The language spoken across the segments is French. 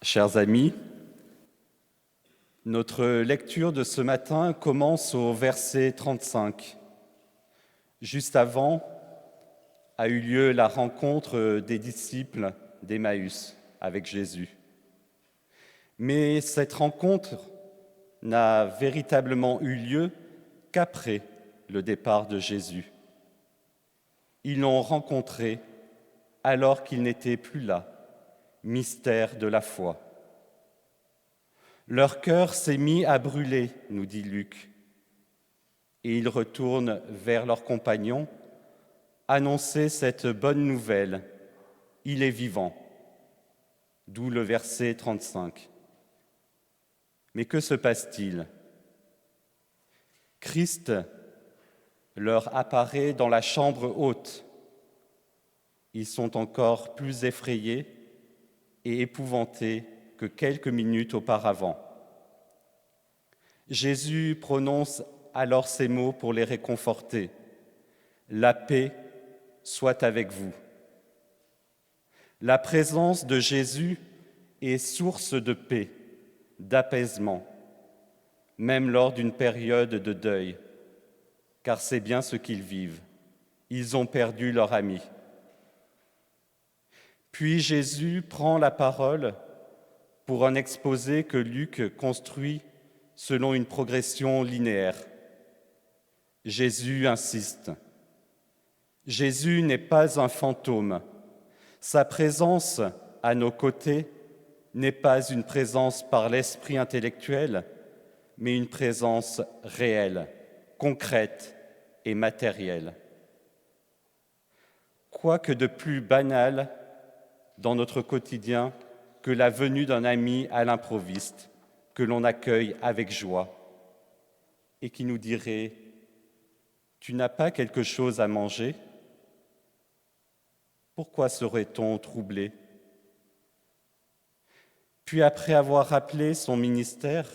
Chers amis, notre lecture de ce matin commence au verset 35. Juste avant a eu lieu la rencontre des disciples d'Emmaüs avec Jésus. Mais cette rencontre n'a véritablement eu lieu qu'après le départ de Jésus. Ils l'ont rencontré alors qu'il n'était plus là, mystère de la foi. Leur cœur s'est mis à brûler, nous dit Luc, et ils retournent vers leurs compagnons annoncer cette bonne nouvelle. Il est vivant, d'où le verset 35. Mais que se passe-t-il ? Christ leur apparaît dans la chambre haute. Ils sont encore plus effrayés et épouvantés que quelques minutes auparavant. Jésus prononce alors ces mots pour les réconforter. « La paix soit avec vous ». La présence de Jésus est source de paix, d'apaisement, même lors d'une période de deuil, car c'est bien ce qu'ils vivent. Ils ont perdu leur ami. Puis Jésus prend la parole pour un exposé que Luc construit selon une progression linéaire. Jésus insiste. Jésus n'est pas un fantôme. Sa présence à nos côtés n'est pas une présence par l'esprit intellectuel, mais une présence réelle, concrète et matérielle. Quoi que de plus banal dans notre quotidien que la venue d'un ami à l'improviste, que l'on accueille avec joie et qui nous dirait « Tu n'as pas quelque chose à manger ?» Pourquoi serait-on troublé ? Puis après avoir rappelé son ministère,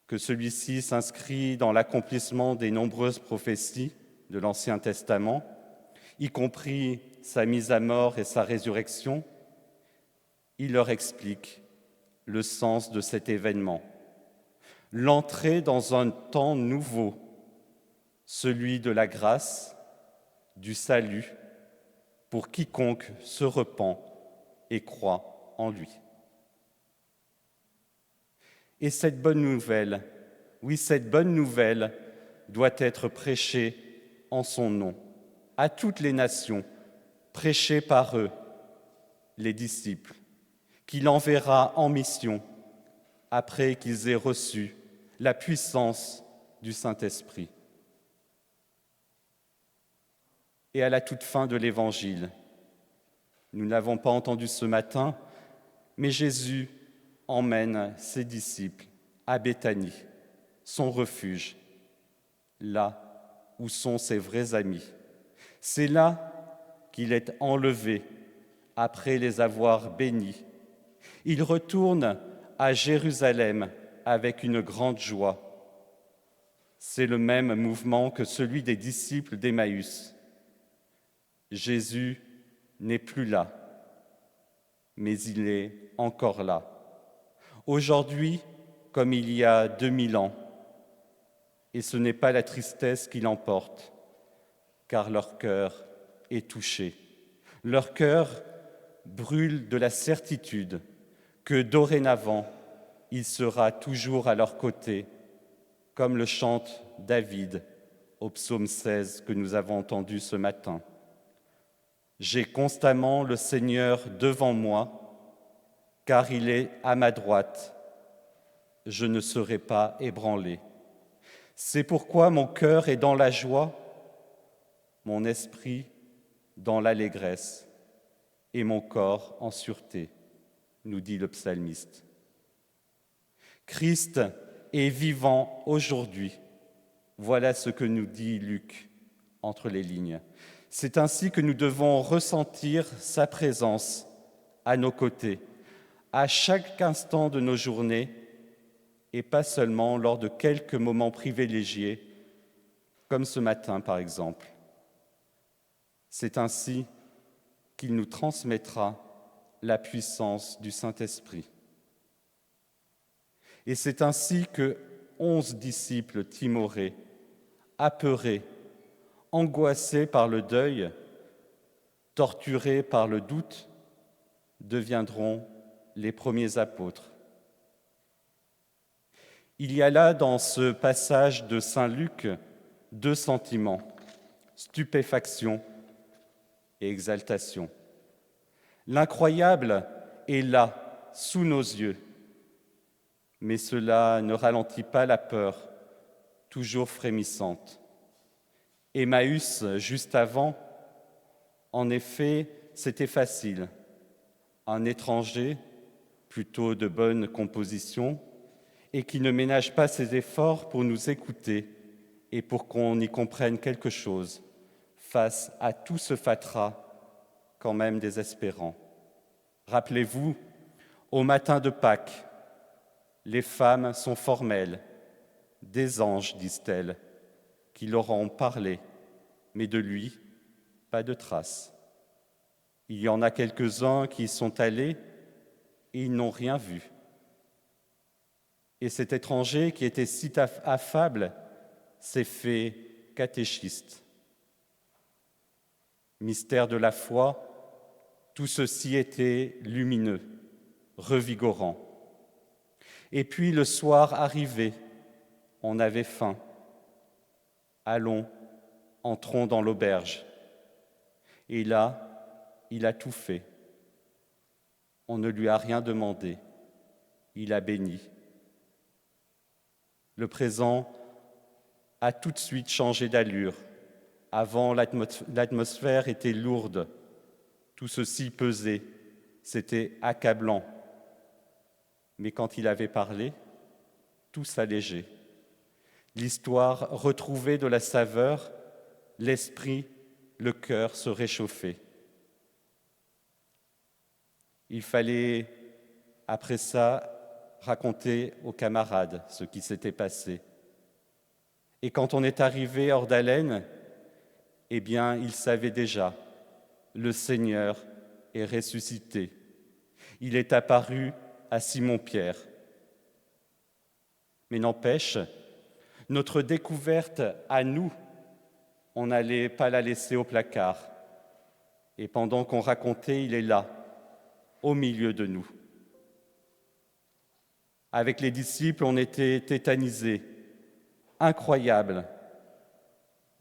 que celui-ci s'inscrit dans l'accomplissement des nombreuses prophéties de l'Ancien Testament, y compris sa mise à mort et sa résurrection, il leur explique le sens de cet événement, l'entrée dans un temps nouveau, celui de la grâce, du salut, pour quiconque se repent et croit en lui. Et cette bonne nouvelle, oui, cette bonne nouvelle doit être prêchée en son nom, à toutes les nations, prêchée par eux, les disciples, qu'il enverra en mission après qu'ils aient reçu la puissance du Saint-Esprit. Et à la toute fin de l'Évangile, nous n'avons pas entendu ce matin, mais Jésus emmène ses disciples à Béthanie, son refuge, là où sont ses vrais amis. C'est là qu'il est enlevé après les avoir bénis. Il retourne à Jérusalem avec une grande joie. C'est le même mouvement que celui des disciples d'Emmaüs. Jésus n'est plus là, mais il est encore là. Aujourd'hui, comme il y a 2000 ans, et ce n'est pas la tristesse qui l'emporte, car leur cœur est touché. Leur cœur brûle de la certitude que dorénavant, il sera toujours à leur côté, comme le chante David au psaume 16 que nous avons entendu ce matin. J'ai constamment le Seigneur devant moi, car il est à ma droite. Je ne serai pas ébranlé. C'est pourquoi mon cœur est dans la joie, mon esprit dans l'allégresse et mon corps en sûreté, nous dit le psalmiste. Christ est vivant aujourd'hui. Voilà ce que nous dit Luc entre les lignes. C'est ainsi que nous devons ressentir sa présence à nos côtés, à chaque instant de nos journées, et pas seulement lors de quelques moments privilégiés, comme ce matin par exemple. C'est ainsi qu'il nous transmettra la puissance du Saint-Esprit. Et c'est ainsi que 11 disciples timorés, apeurés, angoissés par le deuil, torturés par le doute, deviendront les premiers apôtres. Il y a là, dans ce passage de Saint Luc, 2 sentiments, stupéfaction et exaltation. L'incroyable est là, sous nos yeux, mais cela ne ralentit pas la peur, toujours frémissante. Emmaüs, juste avant, en effet, c'était facile. Un étranger, plutôt de bonne composition, et qui ne ménage pas ses efforts pour nous écouter et pour qu'on y comprenne quelque chose face à tout ce fatras quand même désespérant. Rappelez-vous, au matin de Pâques, les femmes sont formelles, des anges, disent-elles, qui leur ont parlé, mais de lui, pas de trace. Il y en a quelques-uns qui y sont allés et ils n'ont rien vu. Et cet étranger qui était si affable s'est fait catéchiste. Mystère de la foi, tout ceci était lumineux, revigorant. Et puis le soir arrivait, on avait faim. Allons, entrons dans l'auberge. Et là, il a tout fait. On ne lui a rien demandé. Il a béni. Le présent a tout de suite changé d'allure. Avant, l'atmosphère était lourde. Tout ceci pesait. C'était accablant. Mais quand il avait parlé, tout s'allégeait. L'histoire retrouvait de la saveur, l'esprit, le cœur se réchauffait. Il fallait, après ça, raconter aux camarades ce qui s'était passé. Et quand on est arrivé hors d'haleine, eh bien, ils savaient déjà, le Seigneur est ressuscité. Il est apparu à Simon-Pierre. Mais n'empêche, notre découverte à nous, on n'allait pas la laisser au placard. Et pendant qu'on racontait, il est là, au milieu de nous. Avec les disciples, on était tétanisés, incroyables.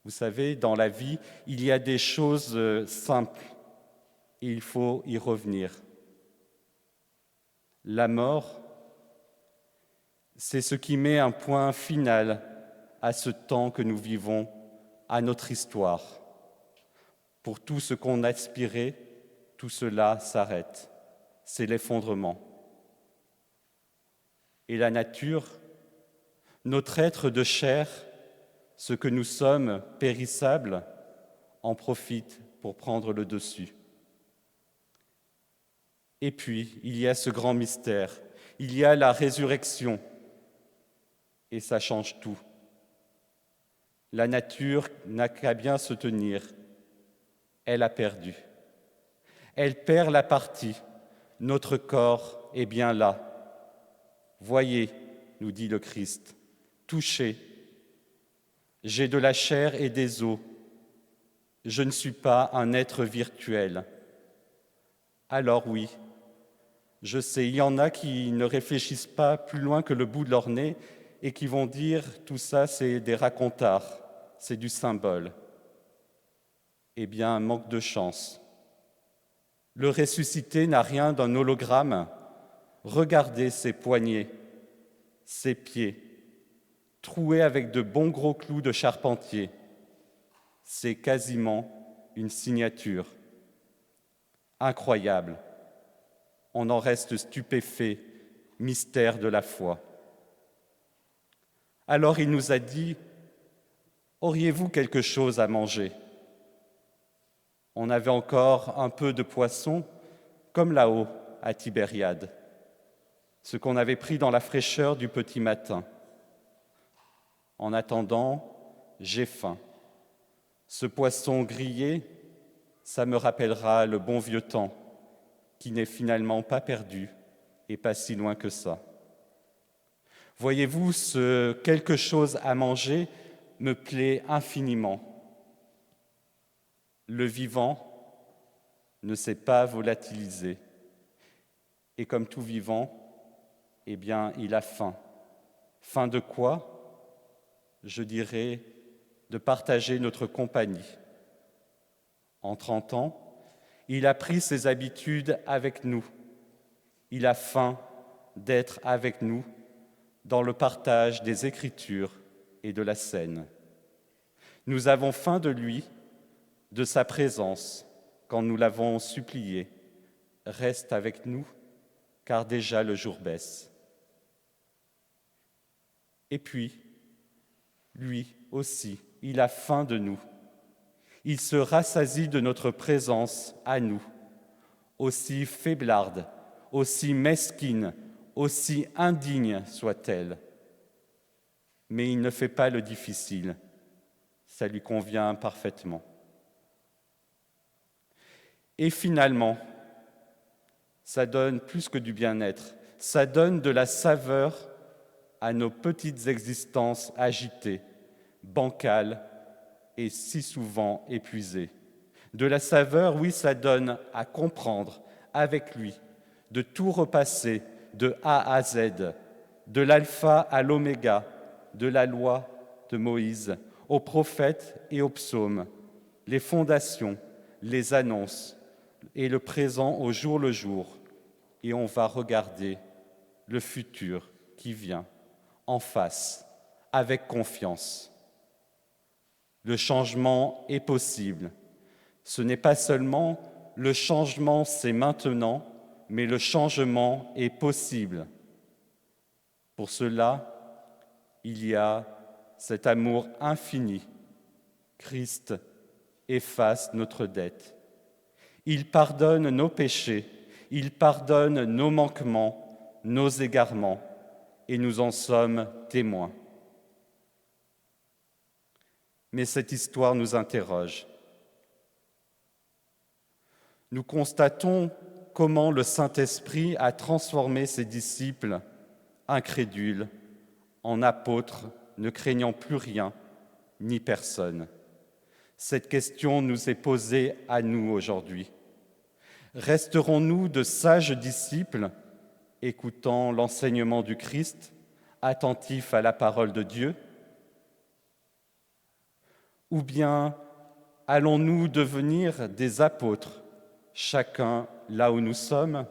Vous savez, dans la vie, il y a des choses simples et il faut y revenir. La mort, c'est ce qui met un point final à ce temps que nous vivons, à notre histoire. Pour tout ce qu'on aspirait, tout cela s'arrête. C'est l'effondrement. Et la nature, notre être de chair, ce que nous sommes, périssables, en profite pour prendre le dessus. Et puis, il y a ce grand mystère, il y a la résurrection, et ça change tout. La nature n'a qu'à bien se tenir, elle a perdu. Elle perd la partie, notre corps est bien là. Voyez, nous dit le Christ, touchez. J'ai de la chair et des os. Je ne suis pas un être virtuel. Alors oui, je sais, il y en a qui ne réfléchissent pas plus loin que le bout de leur nez et qui vont dire tout ça, c'est des racontards, c'est du symbole. Eh bien, manque de chance. Le ressuscité n'a rien d'un hologramme. Regardez ses poignets, ses pieds, troués avec de bons gros clous de charpentier. C'est quasiment une signature. Incroyable. On en reste stupéfait, mystère de la foi. Alors il nous a dit, « Auriez-vous quelque chose à manger ?» On avait encore un peu de poisson, comme là-haut, à Tibériade, ce qu'on avait pris dans la fraîcheur du petit matin. En attendant, j'ai faim. Ce poisson grillé, ça me rappellera le bon vieux temps qui n'est finalement pas perdu et pas si loin que ça. Voyez-vous, ce quelque chose à manger me plaît infiniment. Le vivant ne s'est pas volatilisé. Et comme tout vivant, eh bien, il a faim. Faim de quoi? Je dirais de partager notre compagnie. En 30 ans, il a pris ses habitudes avec nous. Il a faim d'être avec nous dans le partage des Écritures et de la scène. Nous avons faim de lui, de sa présence, quand nous l'avons supplié. Reste avec nous, car déjà le jour baisse. Et puis, lui aussi, il a faim de nous. Il se rassasie de notre présence à nous, aussi faiblarde, aussi mesquine, aussi indigne soit-elle. Mais il ne fait pas le difficile, ça lui convient parfaitement. Et finalement, ça donne plus que du bien-être, ça donne de la saveur à nos petites existences agitées, bancales et si souvent épuisées. De la saveur, oui, ça donne à comprendre avec lui, de tout repasser de A à Z, de l'alpha à l'oméga, de la loi de Moïse aux prophètes et aux psaumes, les fondations, les annonces et le présent au jour le jour. Et on va regarder le futur qui vient en face, avec confiance. Le changement est possible. Ce n'est pas seulement le changement, c'est maintenant, mais le changement est possible. Pour cela, il y a cet amour infini. Christ efface notre dette. Il pardonne nos péchés, il pardonne nos manquements, nos égarements, et nous en sommes témoins. Mais cette histoire nous interroge. Nous constatons comment le Saint-Esprit a transformé ses disciples incrédules en apôtres, ne craignant plus rien ni personne. Cette question nous est posée à nous aujourd'hui. Resterons-nous de sages disciples, écoutant l'enseignement du Christ, attentifs à la parole de Dieu? Ou bien allons-nous devenir des apôtres, chacun là où nous sommes?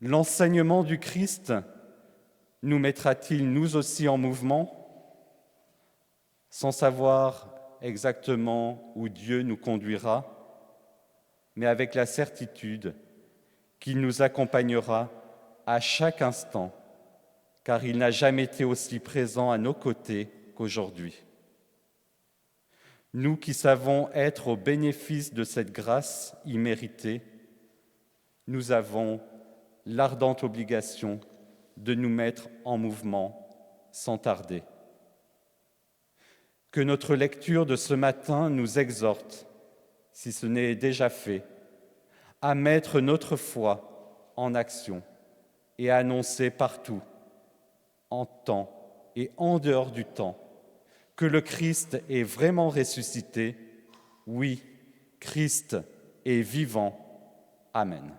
L'enseignement du Christ nous mettra-t-il nous aussi en mouvement, sans savoir exactement où Dieu nous conduira, mais avec la certitude qu'il nous accompagnera à chaque instant, car il n'a jamais été aussi présent à nos côtés qu'aujourd'hui. Nous qui savons être au bénéfice de cette grâce imméritée, nous avons l'ardente obligation de nous mettre en mouvement sans tarder. Que notre lecture de ce matin nous exhorte, si ce n'est déjà fait, à mettre notre foi en action et à annoncer partout, en temps et en dehors du temps, que le Christ est vraiment ressuscité. Oui, Christ est vivant. Amen.